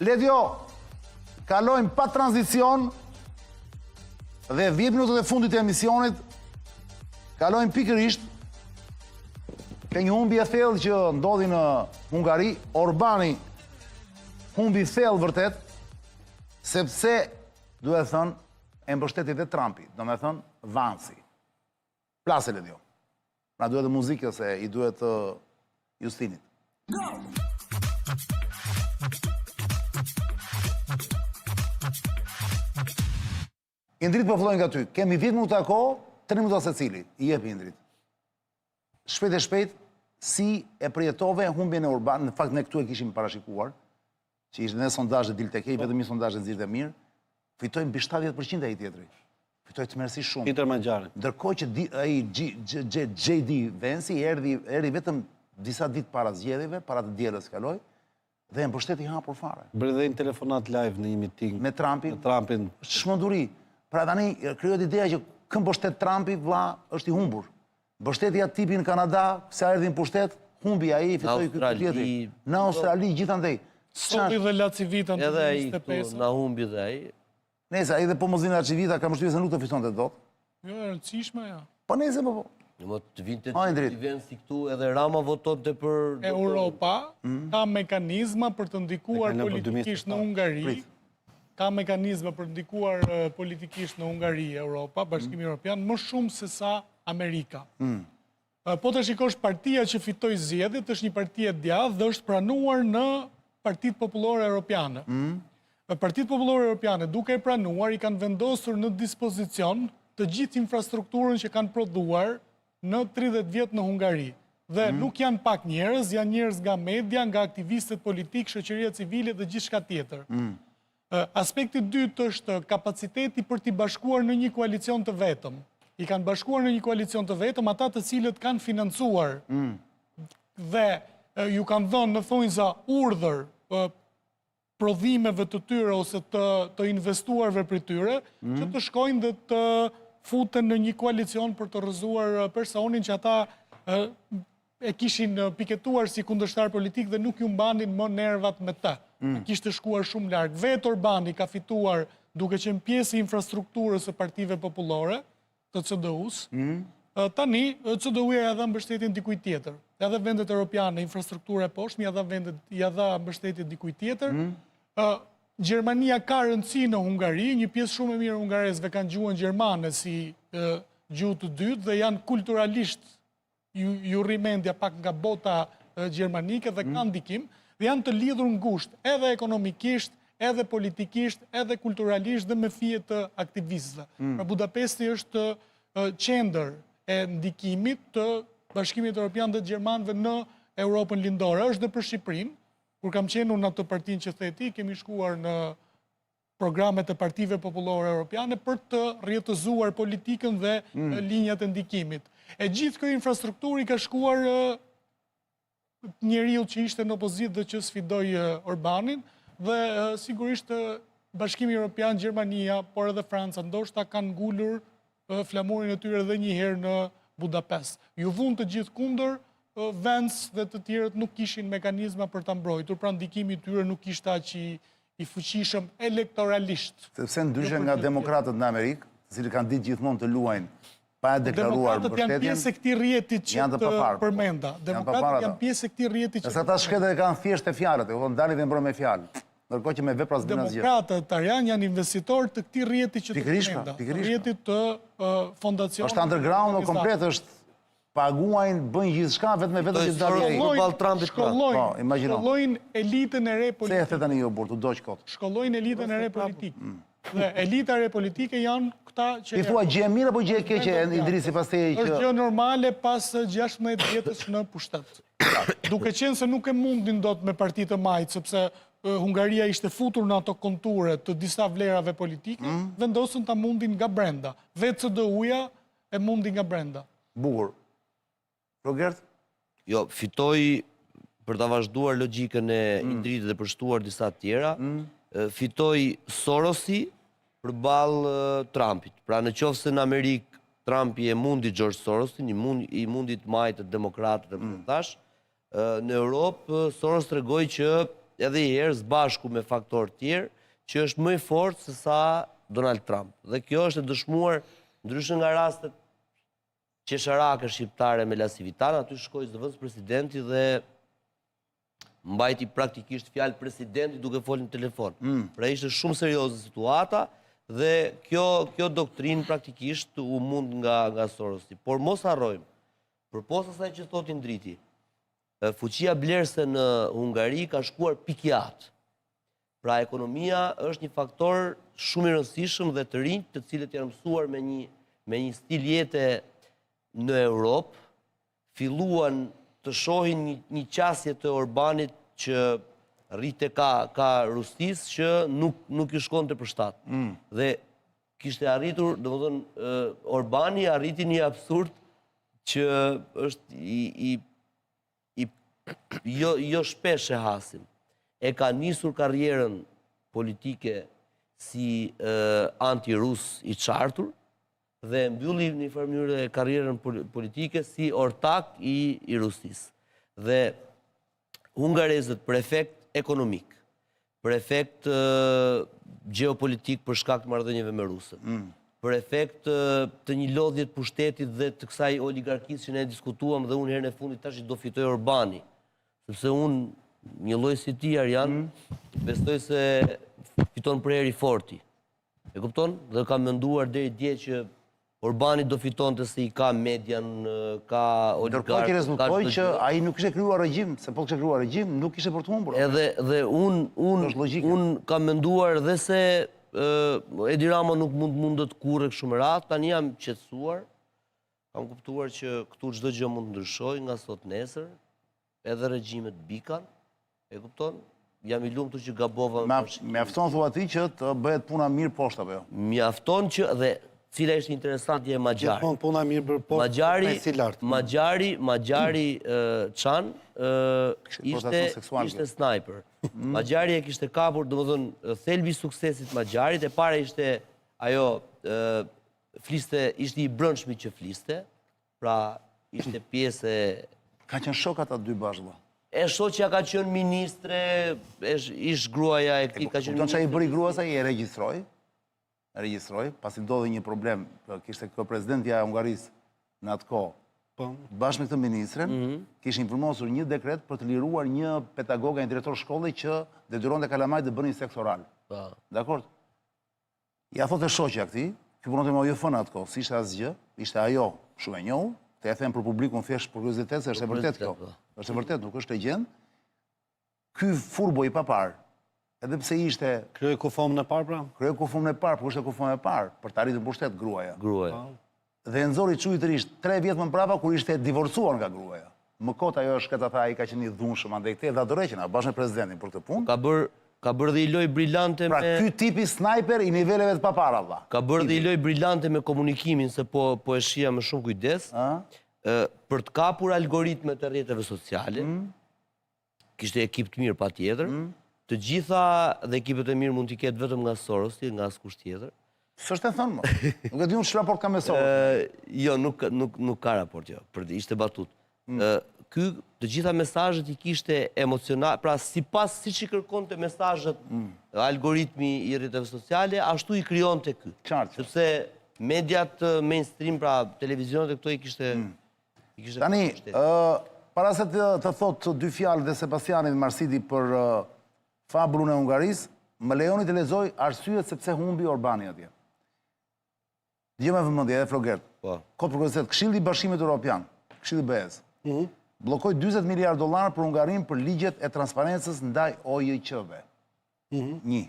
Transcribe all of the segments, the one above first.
Ledjo, kalojmë pa tranzicion dhe 10 minutët e fundit e emisionit kalojmë pikërisht ke një humbi e thellë që ndodhi në Hungari. Orbani humbi thellë vërtet, sepse duhet thënë e mbështeti dhe Trumpi, do me thënë Vansi. Plase Ledjo. Pra duhet dhe muzikë se i duhet Justinit. Indrit po fillojnë nga ty. Kemi 10 minuta kohë, 3 minuta se cili. I jepi Indrit. Shpejt e shpejt, si e përjetove humbjen e Orban, në fakt ne këtu e kishim parashikuar, që ishte në sondazhe dilte tek, vetëm një sondazh nxirrte mirë, fitoi mbi 70% ai tjetri. Fitoi tmerrsi shumë. Peter Mangjari. Ndërkohë që ai JD Vance erdhi vetëm disa ditë para zgjedhjeve, para të dielës kaloi, dhe e mbështeti hapur fare. Bëri dhe një telefonat live në një miting me Trumpin. Me Trumpin. Çmenduri. Pra tani krijohet ideja që kë mbështet Trumpi, vlla, është i humbur. Mbështeti atë tipin në Kanada, se erdhi në pushtet, humbi ai, fitoi ky tjetri. Në Australi gjithandej. Soti dhe Lacivita në 25. Edhe ai këtu na humbi dhe ai. Nëse ai dhe po mos vinë Lacivita, kam vështirë se nuk të fitonte dot. Jo, e rëndësishme ja. Po nëse po. Në të vinte të vjen si këtu edhe Rama votonte për Europa ka mekanizma për të ndikuar politikisht në Hungari. Ka mekanizma për të ndikuar politikisht në Hungari, Europa, Bashkimi Evropian, më shumë se sa Amerika. Po të shikosh partia që fitoi zgjedhjet, është një parti e djathtë dhe është pranuar në Partitë Popullore Europiane. Partitë Popullore Europiane, duke e pranuar, i kanë vendosur në dispozicion të gjithë infrastrukturën që kanë prodhuar në 30 vjet në Hungari. Dhe nuk janë pak njerëz, janë njerëz nga media, nga aktivistët politik, shoqëria civile dhe gjithçka tjetër. Aspekti dytë është kapaciteti për t'i bashkuar në një koalicion të vetëm. I kanë bashkuar në një koalicion të vetëm ata të cilët kanë financuar dhe ju kanë dhënë në thonjza urdhër prodhimeve të tyre ose të investuarve për tyre, që të shkojnë dhe të futen në një koalicion për të rrëzuar personin që ata e kishin piketuar si kundërshtar politik dhe nuk ju mbanin më nervat me të. Kishte shkuar shumë larg. Vetë Orbani ka fituar duke qenë pjesë e infrastrukturës së partive popullore, të CDU-s. Tani, CDU-ja ja dha mbështetjen dikujt tjetër. Edhe vendet europiane, infrastruktura e poshtme, ja dha mbështetje dikujt tjetër. Gjermania ka rëndësi në Hungari, një pjesë shumë e mirë hungarezëve kanë gjuhën gjermane si gjuhë të dytë dhe janë kulturalisht ju rimendja pak nga bota gjermanike dhe kanë ndikim, dhe janë të lidhur ngushtë edhe ekonomikisht, edhe politikisht, edhe kulturalisht dhe me fije të aktivistëve. Pra Budapesti është qendër e ndikimit të Bashkimit Evropian dhe Gjermanëve në Europën lindore, është dhe për Shqipërinë. Kur kam qenë në atë partinë që theti, kemi shkuar në programet e partive popullore europiane për të rjetëzuar politikën dhe linjat e ndikimit. E gjithë kjo infrastrukturë i ka shkuar njeriu që ishte në opozitë dhe që sfidoi Orbanin, dhe sigurisht Bashkimi Evropian, Gjermania, por edhe Franca, ndoshta kanë ngulur flamurin e tyre edhe një herë në Budapest. Ju vunë të gjithë kundër, Vance dhe të tjerët nuk kishin mekanizma për ta mbrojtur, pra ndikimi i tyre nuk ishte aq i fuqishëm elektoralisht. Sepse ndryshe nga demokratët në Amerikë, të cilët kanë ditë gjithmonë të luajnë pa e deklaruar mbështetjen. Demokratët janë pjesë e këtij rrjeti që të përmenda. Demokratët janë pjesë e këtij rrjeti që. Sa ata shkretë kanë thjesht e fjalët, e ndalin dhe mbrojnë me fjalë. Ndërkohë që me vepra s'bën asgjë. Demokratët italianë janë investitorë të këtij rrjeti që të përmenda. Rrjeti të fondacionit. Është underground komplet, është paguajnë, bëjnë gjithçka vetëm me vetë që dalin ai. Shkollojnë elitën e re politike. Se e the tani jo burr, u doq kot. Shkollojnë elitën e re politike. Dhe elita e re politike janë këta që... Ti thua gjë e mirë apo gjë e keqe Idrisi pas teje që... Është gjë normale pas 16 vjetësh në pushtet. Duke qenë se nuk e mundin dot me parti të majtë, sepse Hungaria ishte futur në ato konture të disa vlerave politike, vendosën ta mundin nga brenda. Vetë CDU-ja e mundin nga brenda. Bukur. Robert? Jo, fitoi për ta vazhduar logjikën e Indritit dhe për shtuar disa të tjera, fitoi Sorosi përballë Trumpit. Pra në qoftë se në Amerikë Trumpi e mundi George Sorosin, i mundi të majtë demokratët e përtash, në Europë Soros tregoi që edhe i herë zbashku me faktor tjerë, që është më i fortë se sa Donald Trump. Dhe kjo është e dëshmuar ndryshë nga rastet qesharake shqiptare me Lasivitana, aty shkoi zëvendës presidenti dhe mbajti praktikisht fjalë presidenti duke folur në telefon. Pra ishte shumë serioze situata dhe kjo doktrinë praktikisht u mund nga Sorosi. Por mos harrojmë, përposa asaj që thotë Indriti, fuqia blerëse në Hungari ka shkuar pikjat. Pra ekonomia është një faktor shumë i rëndësishëm dhe të rinj, të cilët janë mësuar me një stil jete në Europë, filluan të shohin një qasje të Orbanit që rrite ka Rusis që nuk i shkon të përshtat. Dhe kishte arritur, domethënë Orbani arriti një absurd që është jo shpesh e hasim. E ka nisur karrierën politike si anti-rus i qartur dhe mbylli në një farë mënyrë karrierën politike si ortak i Rusisë. Dhe hungarezët për efekt ekonomik, për efekt geopolitik për shkak të marrëdhënieve me rusët, për efekt të një lodhje të pushtetit dhe të kësaj oligarkisë që ne diskutuam dhe unë herën e fundit tash do fitoj Orbani, sepse unë një lloj si ti Arjan, besoj se fiton për heri forti. E kupton? Dhe kam menduar deri dje që Orbani do fitonte se i ka median, ka oligarkë. Ndërkohë që rezultoi që ai nuk kishte krijuar regjim, se po kishte krijuar regjim, nuk kishte për të humbur. Edhe unë kam menduar dhe se Edi Rama nuk mundet kurrë kështu me radhë, tani jam qetësuar. Kam kuptuar që këtu çdo gjë mund të ndryshojë nga sot nesër, edhe regjimet bikan. E kupton? Jam i lumtur që gabova. Mjafton thua ti që të bëhet puna mirë poshtë apo jo? Mjafton që dhe cila ishte interesante e Magjari. Gjithmonë puna mirë për poshtë si lart. Magjari Çan ishte sniper. Magjari e kishte kapur, domethënë thelbi i suksesit Magjarit, e para ishte ajo fliste, ishte i brendshmi që fliste. Pra ishte pjesë ka qenë shok ata dy bashkë. E shoqja ka qenë ministre, ish gruaja e këtij ka qenë. Kupton çfarë i bëri gruas ai, e regjistroi, pasi ndodhi një problem, kishte kjo presidentja e Hungarisë në atë kohë. Bashkë me këtë ministren, kishin përmosur një dekret për të liruar një pedagoga, një drejtor shkolle që detyronte kalamajt të bënin seks oral. Dakor? Ja thotë shoqja këtij, ky punonte me OJF-n atë kohë, si ishte asgjë, ishte ajo shumë e njohur. Të e them për publikun thjesht për kuriozitet se është e vërtet kjo. Është e vërtet, nuk është legjend. Ky furbo i papar, edhe pse ishte krye kufomën e parë pra? Krye kufomën e parë, por ishte kufoma e parë për të arritur pushtet gruaja. Dhe nxori çujitërisht 3 vjet më mbrapa kur ishte divorcuar nga gruaja. Më kot ajo është këta tha ai ka qenë i dhunshëm andaj këtej dha dorëqen bashkë me presidentin për këtë punë. Ka bërë dhe i loj brillante me... Pra, ky tipi sniper i niveleve të papara, valla. Ka bërë dhe i loj brillante me komunikimin, se po e shia me shumë kujdes, për të kapur algoritmet e rrjeteve sociale, kishte ekip të mirë pa tjetër, të gjitha dhe ekipet e mirë mund t'i ketë vetëm nga Sorosi, nga askush tjetër. S'është e thënë, më. Nuk e di unë që raport ka me Sorosi. Jo, nuk ka raport, jo, ishte batut. Ky të gjitha mesazhet i kishte emocional, pra sipas siç i kërkonte mesazhet algoritmi i rrjeteve sociale, ashtu i krijonte ky. Sepse mediat mainstream, pra televizionet e këto i kishte tani, para se të thot dy fjalë dhe Sebastiani dhe Marsidi për fabulën e Hungarisë, më lejoni të lexoj arsyet sepse humbi Orbani atje. Dgjoj me vëmendje edhe Flogert. Kot për kuriozitet, Këshilli i Bashkimit Evropian, Këshilli BE-s, bllokoi $40 miliardë për Hungarinë për ligjet e transparencës ndaj OJQ-ve. 1.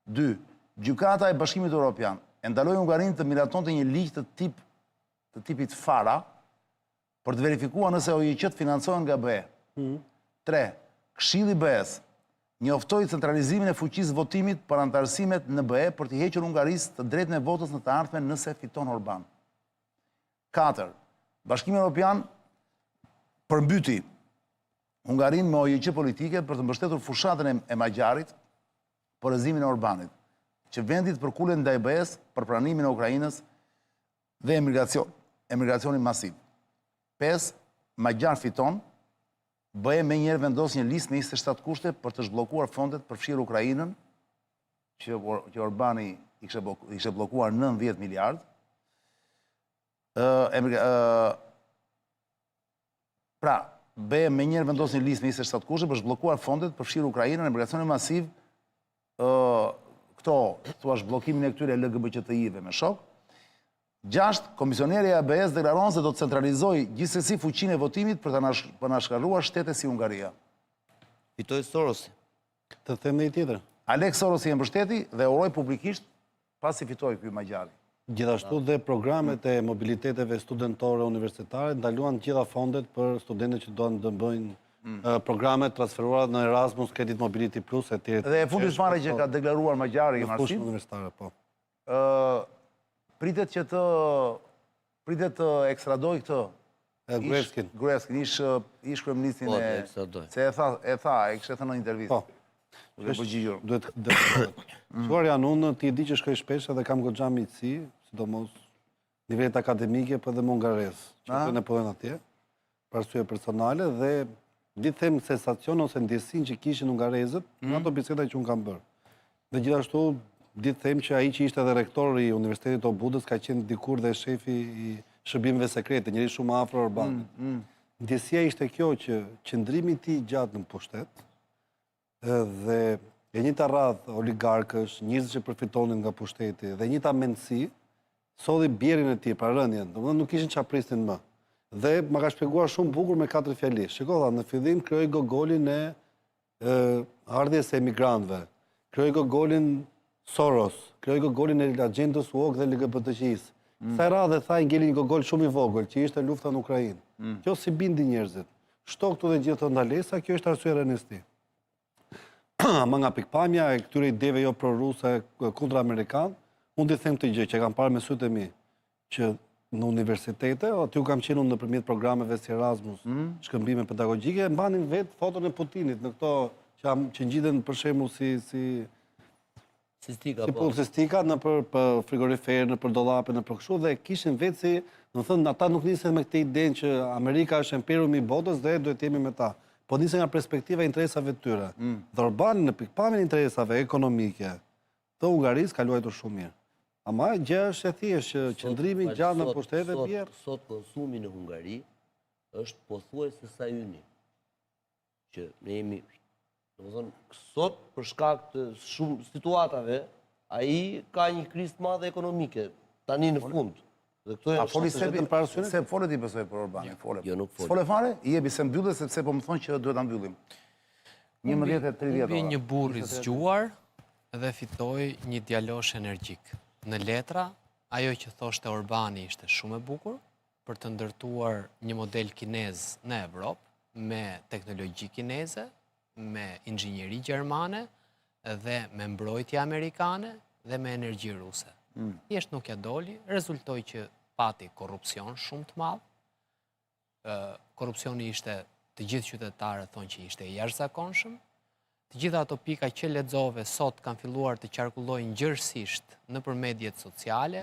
2. Gjykata e Bashkimit Evropian e ndaloi Hungarinë të miratonte një ligj të tipit Fara për të verifikuar nëse OJQ-t financohen nga BE. 3. Këshilli i BE-s njoftoi centralizimin e fuqisë votimit për antarësimet në BE për të hequr Hungarisë të drejtën e votës në të ardhmen nëse fiton Orban. 4. Bashkimi Evropian përmbyti Hungarinë me OJQ politike për të mbështetur fushatën e Magjarit për rëzimin e Orbanit, që vendit përkulen ndaj BE-s për pranimin e Ukrainës dhe emigracionin masiv. 5. Magjar fiton, bëje me njerë vendos një listë me 27 kushte për të zhbllokuar fondet për fshirë Ukrainën, që Orbani ishe blokuar 90 miliard. Pra, bëje me njerë vendos një listë me 27 kushte për zhbllokuar fondet për fshirë Ukrainën, emigracioni masiv, këto, thua zhbllokimin e këtyre LGBTI-ve me shok. 6. Komisioneri e ABS deklaron se do të centralizoj gjithsesi fuqinë e votimit për të nashkaruar shtete si Hungaria. Fitoi Sorosi. Të them dhe i tjetër. Alex Sorosi e mbështeti dhe uroi publikisht pasi fitoi ky Magjari. Gjithashtu dhe programet e mobiliteteve studentore universitare ndaluan gjitha fondet për studentët që doan të bëjnë programet transferuara në Erasmus, Credit Mobility Plus, e tjerë. Dhe e fundit fare që ka deklaruar Magjari në fushën universitare, po. Pritet të ekstradoj këtë. Gruevskin. Gruevskin, ish kryeministrin e... Se e kështë thënë në intervjist. Po. Suar janë unë, ti di që shkoj shpesh edhe kam goxha miqësi, sidomos nivelet akademike për dhe mungares, që të në pëdhen atje, për arsye personale, dhe ditë them sensacion ose ndjesin që kishin ungarezët, në ato biseda që unë kam bërë. Dhe gjithashtu, ditë them që ai që ishte edhe rektor i Universitetit Obudës ka qenë dikur dhe shefi i shërbimeve sekrete, njëri shumë afër Orbanit. Ndjesia ishte kjo që qëndrimi i tij gjatë në pushtet dhe e njëjta radhë oligarkësh, njerëz që përfitonin nga pushteti dhe njëjta mendësi solli bjerin e tij, pra rënien, domethënë nuk kishin çfarë prisnin më. Dhe ma ka shpjeguar shumë bukur me 4 fjali. Shikoj, në fillim krijoi gogolin e ardhjes së emigrantëve. Krijoi gogolin Soros, krijoi gogolin e agendës woke dhe LGBT-qis. Sa radhë tha ngeli një gogol shumë i vogël, që ishte lufta në Ukrainë. Kjo si bindi njerëzit. Shto këtu dhe gjithë të ndalesa, kjo është arsye rënisti. Ama nga pikpamja e këtyre ideve jo proruse kundër Amerikan, unë të them të gjë që kam parë me sytë e mi, që në universitete, aty u kam qenë nëpërmjet programeve si Erasmus, shkëmbime pedagogjike, mbanin vetë foton e Putinit në këto që ngjiten për shembull si stika në për frigorifer, në për dollape, në për kështu, dhe kishin vetë si, në thënë, ata nuk nisën me këtë idenë që Amerika është imperiumi i botës dhe duhet jemi me ta. Po nisën nga perspektiva e interesave të tyre. Dhe Orbani në pikpamjen e interesave ekonomike të Hungarisë ka luajtur shumë mirë. Ama gjë është e thjeshtë që qëndrimi gjatë në pushtete bjerë. Sot konsumi në Hungari është pothuajse sa yni. Që ne jemi sot, për shkak të shumë situatave, ai ka një krizë të madhe ekonomike, tani në fund. A foli se fole ti besoj për Orbanin? Jo, nuk foli. Fole fare? I jebi se mbyllet, sepse po më thonë që duhet ta mbyllim. 11:30. Unë një burr i zgjuar dhe fitoi një djalosh energjik. Në letra, ajo që thoshte Orbani ishte shumë e bukur për të ndërtuar një model kinez në Evropë, me teknologji kineze, me inxhinjeri gjermane dhe me mbrojtje amerikane dhe me energji ruse. Thjesht nuk ja doli, rezultoi që pati korrupsion shumë të madh. Korrupsioni ishte, të gjithë qytetarët thonë që ishte i jashtëzakonshëm. Të gjitha ato pika që lexove sot kanë filluar të qarkullojnë gjërësisht nëpër medjet sociale,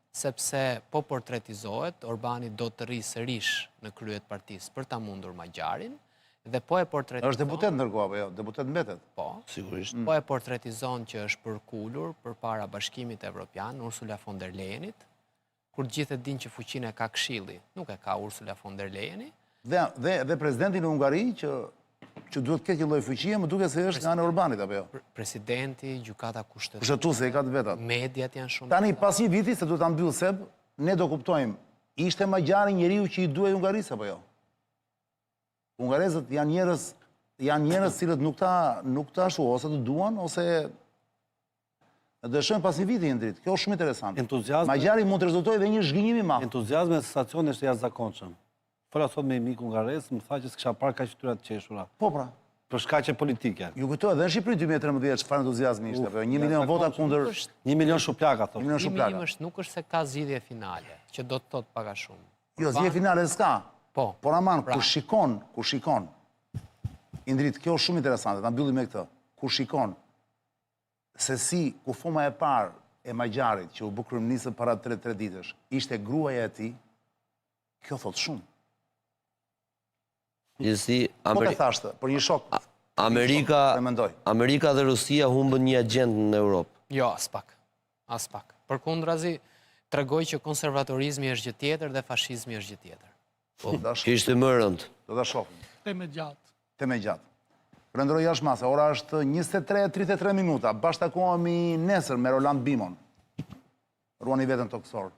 sepse po portretizohet Orbani do të rrisë sërish në krye të partisë për ta mundur Magjarin. Dhe po e portretizon... është deputet ndërkohë, apo jo? Deputet mbetet? Po, sigurisht. Po e portretizon që është përkulur përpara Bashkimit Evropian, Ursula von der Leyenit, kur gjithë e din që fuqinë e ka Këshilli, nuk e ka Ursula von der Leyeni. Dhe presidentin e Hungari që duhet këtë lloj fuqie, më duket se është nga ana e Orbanit, apo jo? Presidenti, gjykata kushtetuese. Kushtetuese e ka të vetat. Mediat janë shumë. Tani pas një viti se duhet ta mbyll seb, ne do kuptojmë, ishte Magjari njeriu që i duhej Hungarisë apo jo? Hungarezët janë njerëz cilët nuk ta ashtu, ose të duan, ose dëshojnë pas një viti në dritë. Kjo është shumë interesant. Magjari mund të rezultojë dhe një zhgënjim i madh. Entuziazmi dhe sensacioni është jashtëzakonshëm. Fola sot me një mik hungarez, më tha që s'kisha parë kaq fytyra të qeshura. Po pra. Për shkaqe politike. Ju kujtoj edhe në Shqipëri 2013 çfarë entuziazmi ishte, apo 1 milion vota kundër 1 milion shuplaka thotë. 1 milion shuplaka. Nuk është se ka zgjidhje finale, që do të thotë pak a shumë. Jo, zgjidhje finale s'ka. Po. Por aman, kur shikon, Indrit, kjo është shumë interesante, ta mbyllim me këtë. Kur shikon se si kufoma e parë e Magjarit, që u bë kryeministër para 3 ditësh, ishte gruaja e tij, kjo thot shumë. Gjithsesi, Po ka thashtë, për një shok. Amerika dhe Rusia humbën një agent në Europë. Jo, as pak. As pak. Përkundrazi, tregoj që konservatorizmi është gjë tjetër dhe fashizmi është gjë tjetër. Po, kishte më rënd. Do ta shohim. Teme gjatë. Teme gjatë. Prendroj jashtë masa, ora është 23:33 minuta. Bashkë takohemi nesër me Roland Bimon. Ruani vetën tokësor.